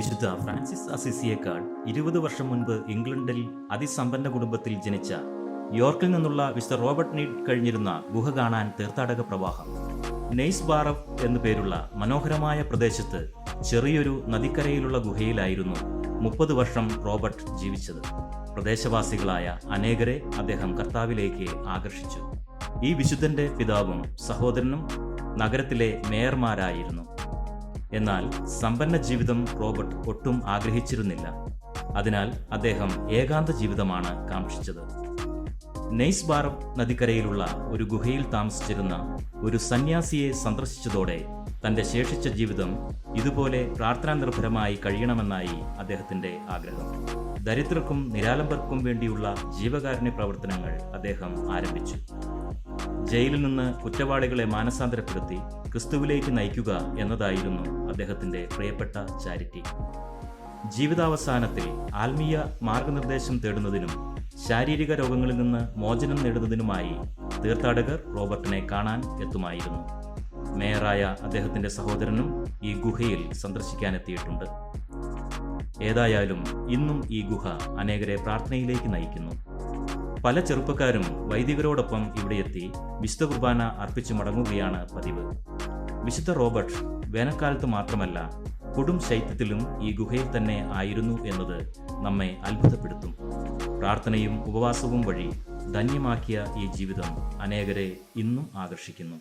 വിശുദ്ധ ഫ്രാൻസിസ് അസിസിയേക്കാൾ 20 വർഷം മുൻപ് ഇംഗ്ലണ്ടിൽ അതിസമ്പന്ന കുടുംബത്തിൽ ജനിച്ച യോർക്കിൽ നിന്നുള്ള വിശുദ്ധ റോബർട്ട് നീഡ് കഴിഞ്ഞിരുന്ന ഗുഹ കാണാൻ തീർത്ഥാടക പ്രവാഹം. നെയ്സ് ബാറഫ് എന്നു പേരുള്ള മനോഹരമായ പ്രദേശത്ത് ചെറിയൊരു നദിക്കരയിലുള്ള ഗുഹയിലായിരുന്നു 30 വർഷം റോബർട്ട് ജീവിച്ചത്. പ്രദേശവാസികളായ അനേകരെ അദ്ദേഹം കർത്താവിലേക്ക് ആകർഷിച്ചു. ഈ വിശുദ്ധന്റെ പിതാവും സഹോദരനും നഗരത്തിലെ മേയർമാരായിരുന്നു. എന്നാൽ സമ്പന്ന ജീവിതം റോബർട്ട് ഒട്ടും ആഗ്രഹിച്ചിരുന്നില്ല. അതിനാൽ അദ്ദേഹം ഏകാന്ത ജീവിതമാണ് കാംക്ഷിച്ചത്. നെയ്സ് ബാറഫ് നദിക്കരയിലുള്ള ഒരു ഗുഹയിൽ താമസിച്ചിരുന്ന ഒരു സന്യാസിയെ സന്ദർശിച്ചതോടെ തന്റെ ശേഷിച്ച ജീവിതം ഇതുപോലെ പ്രാർത്ഥനാനിർഭരമായി കഴിയണമെന്നായി അദ്ദേഹത്തിന്റെ ആഗ്രഹം. ദരിദ്രർക്കും നിരാലംബർക്കും വേണ്ടിയുള്ള ജീവകാരുണ്യ പ്രവർത്തനങ്ങൾ അദ്ദേഹം ആരംഭിച്ചു. ജയിലിൽ നിന്ന് കുറ്റവാളികളെ മാനസാന്തരപ്പെടുത്തി ക്രിസ്തുവിലേക്ക് നയിക്കുക എന്നതായിരുന്നു അദ്ദേഹത്തിന്റെ പ്രിയപ്പെട്ട ചാരിറ്റി. ജീവിതാവസാനത്തിൽ ആത്മീയ മാർഗനിർദ്ദേശം തേടുന്നതിനും ശാരീരിക രോഗങ്ങളിൽ നിന്ന് മോചനം നേടുന്നതിനുമായി തീർത്ഥാടകർ റോബർട്ടിനെ കാണാൻ എത്തുമായിരുന്നു. മേയറായ അദ്ദേഹത്തിന്റെ സഹോദരനും ഈ ഗുഹയിൽ സന്ദർശിക്കാനെത്തിയിട്ടുണ്ട്. ഏതായാലും ഇന്നും ഈ ഗുഹ അനേകരെ പ്രാർത്ഥനയിലേക്ക് നയിക്കുന്നു. പല ചെറുപ്പക്കാരും വൈദികരോടൊപ്പം ഇവിടെയെത്തി വിശുദ്ധ കുർബാന അർപ്പിച്ചു മടങ്ങുകയാണ് പതിവ്. വിശുദ്ധ റോബർട്ട് വേനൽക്കാലത്ത് മാത്രമല്ല കൊടും ശൈത്യത്തിലും ഈ ഗുഹയിൽ തന്നെ ആയിരുന്നു എന്നത് നമ്മെ അത്ഭുതപ്പെടുത്തും. പ്രാർത്ഥനയും ഉപവാസവും വഴി ധന്യമാക്കിയ ഈ ജീവിതം അനേകരെ ഇന്നും ആകർഷിക്കുന്നു.